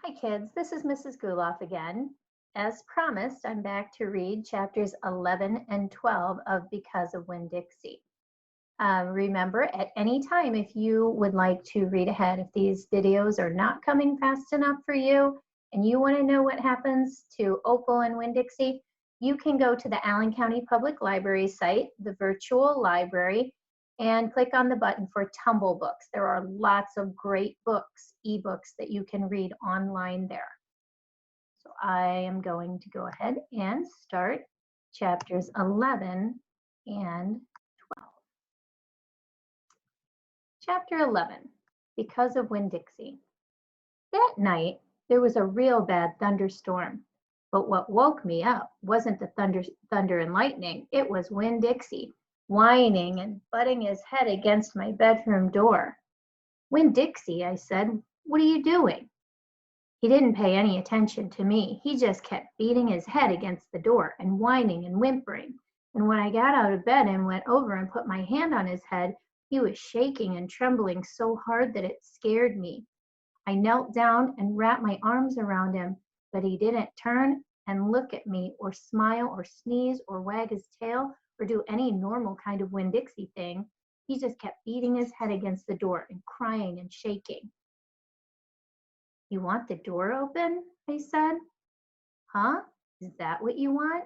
Hi kids, this is Mrs. Gouloff again. As promised, I'm back to read chapters 11 and 12 of Because of Winn Dixie. Remember, at any time, if you would like to read ahead, if these videos are not coming fast enough for you and you want to know what happens to Opal and Winn Dixie, you can go to the Allen County Public Library site, the virtual library, and click on the button for Tumble Books. There are lots of great books, ebooks that you can read online there. So I am going to go ahead and start chapters 11 and 12. Chapter 11, Because of Winn Dixie. That night, there was a real bad thunderstorm. But what woke me up wasn't the thunder and lightning. It was Winn Dixie, whining and butting his head against my bedroom door. Winn Dixie, I said, what are you doing? He didn't pay any attention to me. He just kept beating his head against the door and whining and whimpering. And when I got out of bed and went over and put my hand on his head, he was shaking and trembling so hard that it scared me. I knelt down and wrapped my arms around him, but he didn't turn and look at me or smile or sneeze or wag his tail or do any normal kind of Winn Dixie thing. He just kept beating his head against the door and crying and shaking. You want the door open? I said. Huh? Is that what you want?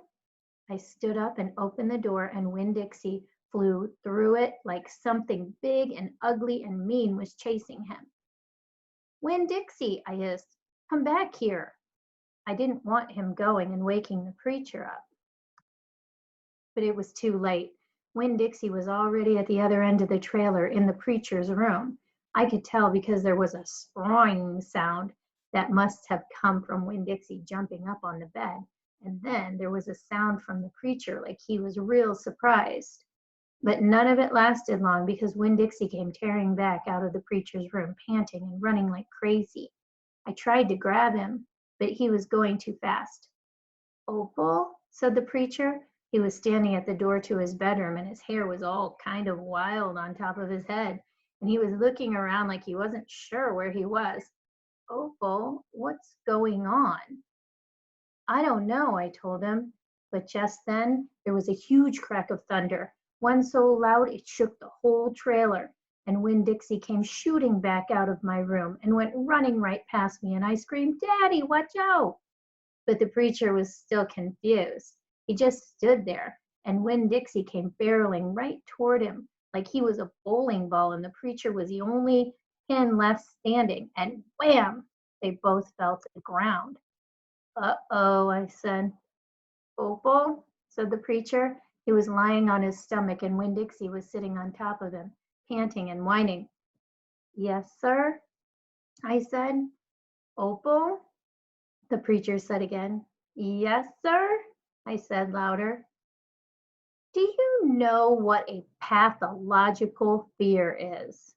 I stood up and opened the door, and Winn Dixie flew through it like something big and ugly and mean was chasing him. Winn Dixie, I hissed, come back here. I didn't want him going and waking the preacher up. But it was too late. Winn Dixie was already at the other end of the trailer in the preacher's room. I could tell because there was a sprawling sound that must have come from Winn Dixie jumping up on the bed. And then there was a sound from the preacher like he was real surprised. But none of it lasted long because Winn Dixie came tearing back out of the preacher's room, panting and running like crazy. I tried to grab him, but he was going too fast. Opal, said the preacher. He was standing at the door to his bedroom, and his hair was all kind of wild on top of his head, and he was looking around like he wasn't sure where he was. Opal, what's going on? I don't know, I told him, but just then there was a huge crack of thunder, one so loud it shook the whole trailer, and Winn Dixie came shooting back out of my room and went running right past me, and I screamed, Daddy, watch out! But the preacher was still confused. He just stood there, and Winn Dixie came barreling right toward him like he was a bowling ball, and the preacher was the only pin left standing, and wham! They both fell to the ground. Uh-oh, I said. Opal, said the preacher. He was lying on his stomach, and Winn Dixie was sitting on top of him, panting and whining. Yes, sir, I said. Opal, the preacher said again. Yes, sir, I said louder. Do you know what a pathological fear is?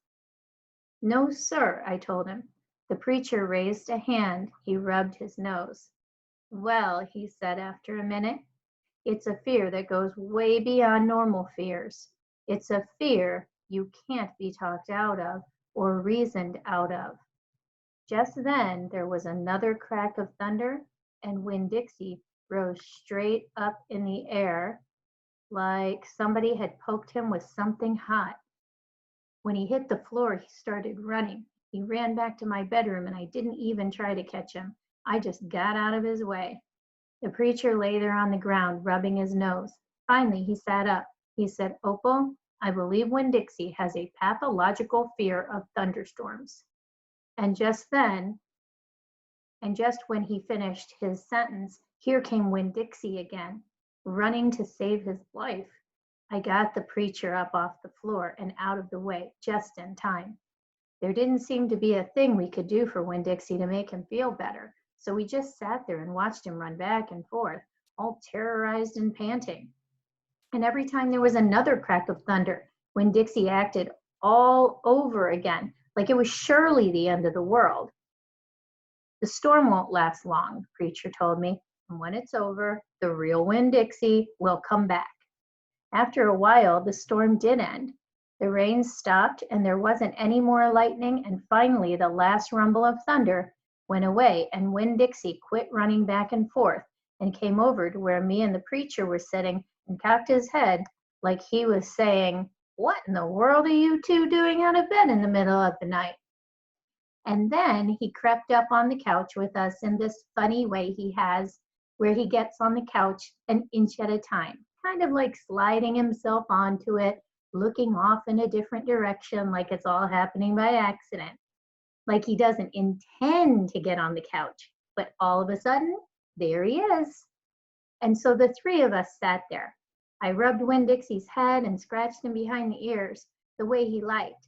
No, sir, I told him. The preacher raised a hand. He rubbed his nose. Well, he said after a minute, it's a fear that goes way beyond normal fears. It's a fear you can't be talked out of or reasoned out of. Just then, there was another crack of thunder, and Winn Dixie rose straight up in the air like somebody had poked him with something hot. When he hit the floor, he started running. He ran back to my bedroom, and I didn't even try to catch him. I just got out of his way. The preacher lay there on the ground, rubbing his nose. Finally, he sat up. He said, Opal, I believe Winn Dixie has a pathological fear of thunderstorms. And just when he finished his sentence, here came Winn Dixie again, running to save his life. I got the preacher up off the floor and out of the way just in time. There didn't seem to be a thing we could do for Winn Dixie to make him feel better, so we just sat there and watched him run back and forth, all terrorized and panting. And every time there was another crack of thunder, Winn Dixie acted all over again, like it was surely the end of the world. The storm won't last long, the preacher told me, and when it's over, the real Winn Dixie will come back. After a while, the storm did end. The rain stopped, and there wasn't any more lightning, and finally the last rumble of thunder went away, and Winn-Dixie quit running back and forth and came over to where me and the preacher were sitting and cocked his head like he was saying, "What in the world are you two doing out of bed in the middle of the night?" And then he crept up on the couch with us in this funny way he has, where he gets on the couch an inch at a time, kind of like sliding himself onto it, looking off in a different direction like it's all happening by accident, like he doesn't intend to get on the couch, but all of a sudden, there he is. And so the three of us sat there. I rubbed Winn-Dixie's head and scratched him behind the ears the way he liked.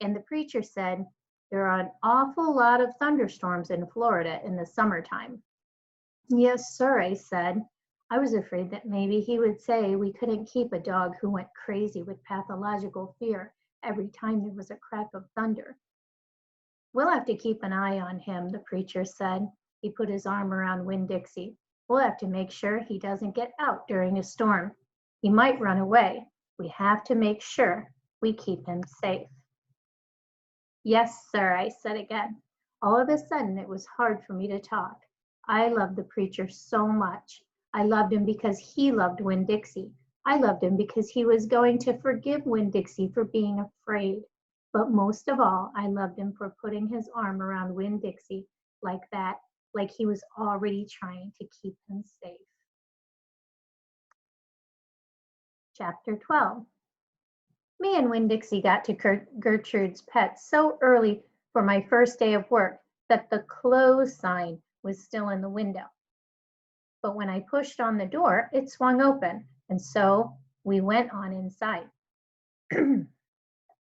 And the preacher said, "There are an awful lot of thunderstorms in Florida in the summertime." "Yes, sir," I said. I was afraid that maybe he would say we couldn't keep a dog who went crazy with pathological fear every time there was a crack of thunder. "We'll have to keep an eye on him," the preacher said. He put his arm around Winn-Dixie. "We'll have to make sure he doesn't get out during a storm. He might run away. We have to make sure we keep him safe." "Yes, sir," I said again. All of a sudden, it was hard for me to talk. I loved the preacher so much. I loved him because he loved Winn-Dixie. I loved him because he was going to forgive Winn-Dixie for being afraid. But most of all, I loved him for putting his arm around Winn-Dixie like that, like he was already trying to keep him safe. Chapter 12. Me and Winn-Dixie got to Gertrude's Pet so early for my first day of work that the close sign was still in the window. But when I pushed on the door, it swung open, and so we went on inside.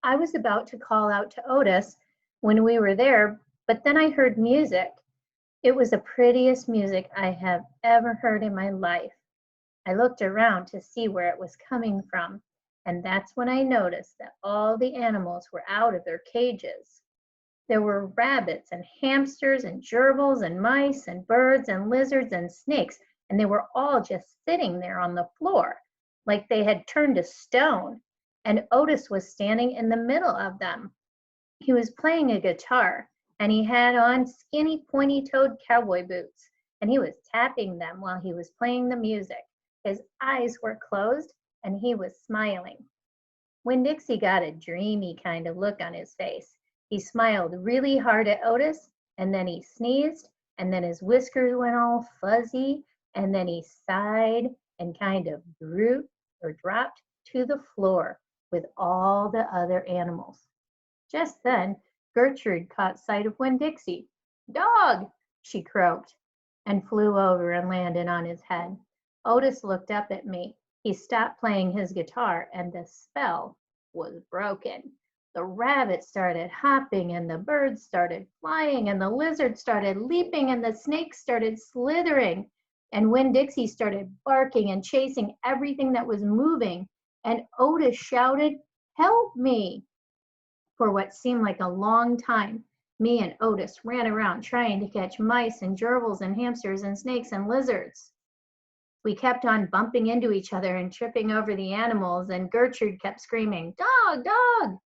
I was about to call out to Otis when we were there, but then I heard music. It was the prettiest music I have ever heard in my life. I looked around to see where it was coming from, and that's when I noticed that all the animals were out of their cages. There were rabbits and hamsters and gerbils and mice and birds and lizards and snakes, and they were all just sitting there on the floor like they had turned to stone, and Otis was standing in the middle of them. He was playing a guitar, and he had on skinny pointy-toed cowboy boots, and he was tapping them while he was playing the music. His eyes were closed, and he was smiling. Winn-Dixie got a dreamy kind of look on his face. He smiled really hard at Otis, and then he sneezed, and then his whiskers went all fuzzy, and then he sighed and kind of dropped to the floor with all the other animals. Just then, Gertrude caught sight of Winn-Dixie. "Dog!" she croaked, and flew over and landed on his head. Otis looked up at me. He stopped playing his guitar, and the spell was broken. The rabbit started hopping, and the birds started flying, and the lizard started leaping, and the snake started slithering. And Winn-Dixie started barking and chasing everything that was moving. And Otis shouted, "Help me!" For what seemed like a long time, me and Otis ran around trying to catch mice and gerbils and hamsters and snakes and lizards. We kept on bumping into each other and tripping over the animals, and Gertrude kept screaming, "Dog, dog!"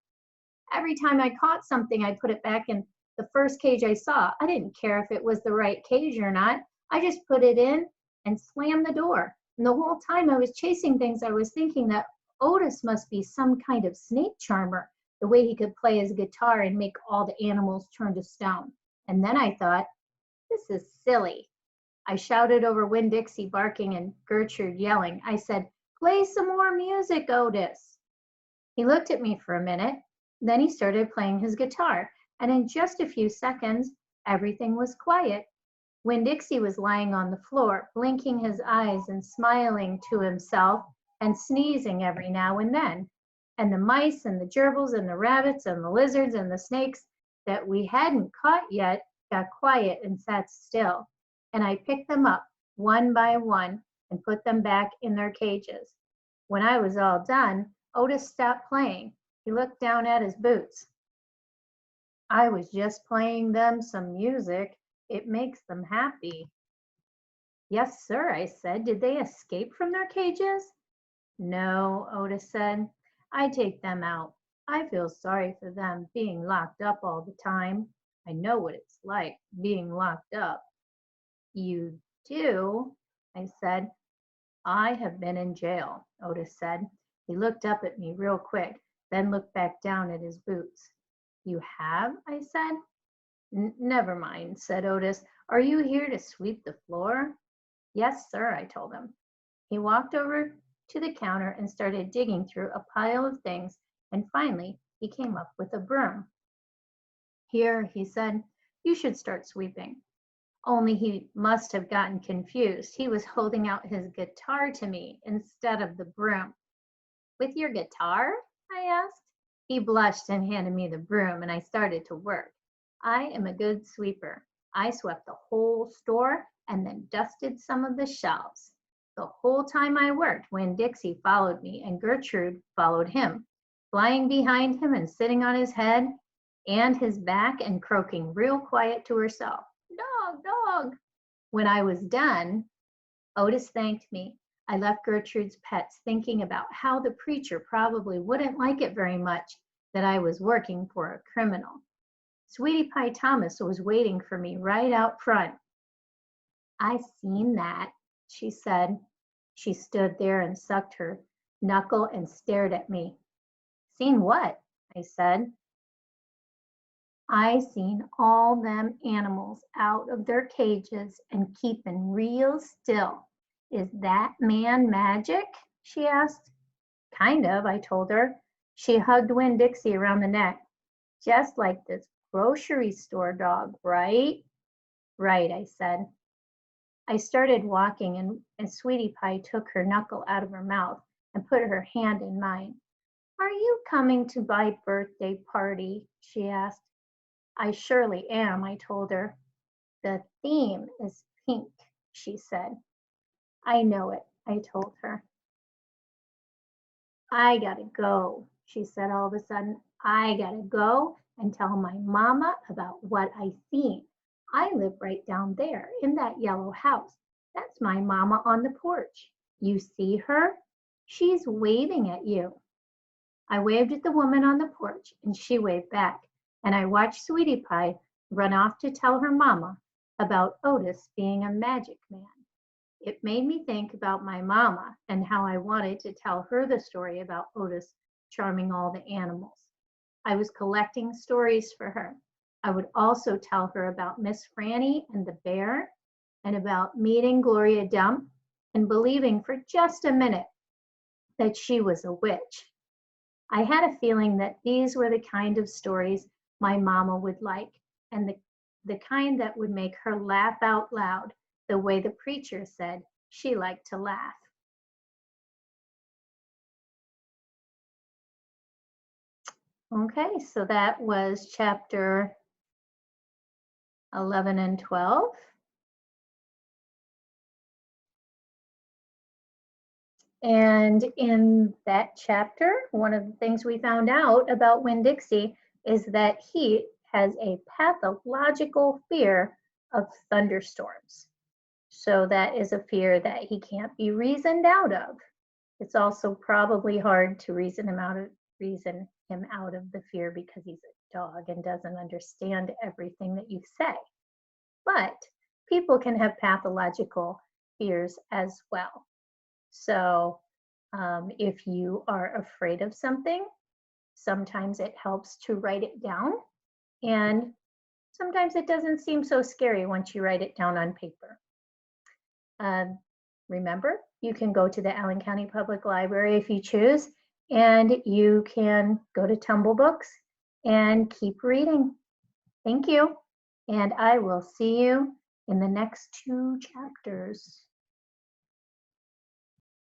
Every time I caught something, I put it back in the first cage I saw. I didn't care if it was the right cage or not. I just put it in and slammed the door. And the whole time I was chasing things, I was thinking that Otis must be some kind of snake charmer, the way he could play his guitar and make all the animals turn to stone. And then I thought, this is silly. I shouted over Winn-Dixie barking and Gertrude yelling. I said, "Play some more music, Otis." He looked at me for a minute. Then he started playing his guitar, and in just a few seconds, everything was quiet. Winn-Dixie was lying on the floor, blinking his eyes and smiling to himself and sneezing every now and then. And the mice and the gerbils and the rabbits and the lizards and the snakes that we hadn't caught yet got quiet and sat still. And I picked them up one by one and put them back in their cages. When I was all done, Otis stopped playing. He looked down at his boots. "I was just playing them some music. It makes them happy." "Yes, sir," I said. "Did they escape from their cages?" "No," Otis said. "I take them out. I feel sorry for them being locked up all the time. I know what it's like being locked up. You do? I said. I have been in jail, Otis said. He looked up at me real quick, then looked back down at his boots. You have? I said. Never mind, said Otis. Are you here to sweep the floor? Yes, sir, I told him. He walked over to the counter and started digging through a pile of things, and finally he came up with a broom. Here, he said, you should start sweeping. Only he must have gotten confused. He was holding out his guitar to me instead of the broom. With your guitar? I asked. He blushed and handed me the broom, and I started to work. I am a good sweeper. I swept the whole store and then dusted some of the shelves. The whole time I worked, Winn-Dixie followed me and Gertrude followed him, flying behind him and sitting on his head and his back and croaking real quiet to herself. Dog, dog. When I was done, Otis thanked me. I left Gertrude's pets thinking about how the preacher probably wouldn't like it very much that I was working for a criminal. Sweetie Pie Thomas was waiting for me right out front. I seen that, she said. She stood there and sucked her knuckle and stared at me. Seen what? I said. I seen all them animals out of their cages and keeping real still. Is that man magic? She asked. Kind of, I told her. She hugged Winn-Dixie around the neck. Just like this grocery store dog, right? Right, I said. I started walking and Sweetie Pie took her knuckle out of her mouth and put her hand in mine. Are you coming to my birthday party? She asked. I surely am, I told her. The theme is pink, she said. I know it, I told her. I gotta go, she said all of a sudden. I gotta go and tell my mama about what I seen. I live right down there in that yellow house. That's my mama on the porch. You see her? She's waving at you. I waved at the woman on the porch and she waved back. And I watched Sweetie Pie run off to tell her mama about Otis being a magic man. It made me think about my mama and how I wanted to tell her the story about Otis charming all the animals. I was collecting stories for her. I would also tell her about Miss Franny and the bear and about meeting Gloria Dump and believing for just a minute that she was a witch. I had a feeling that these were the kind of stories my mama would like, and the kind that would make her laugh out loud, the way the preacher said she liked to laugh. Okay, so that was chapter 11 and 12. And in that chapter, one of the things we found out about Winn-Dixie is that he has a pathological fear of thunderstorms. So that is a fear that he can't be reasoned out of. It's also probably hard to reason him out of the fear because he's a dog and doesn't understand everything that you say. But people can have pathological fears as well. So if you are afraid of something, sometimes it helps to write it down. And sometimes it doesn't seem so scary once you write it down on paper. Remember, you can go to the Allen County Public Library if you choose, and you can go to Tumble Books and keep reading. Thank you, and I will see you in the next 2 chapters.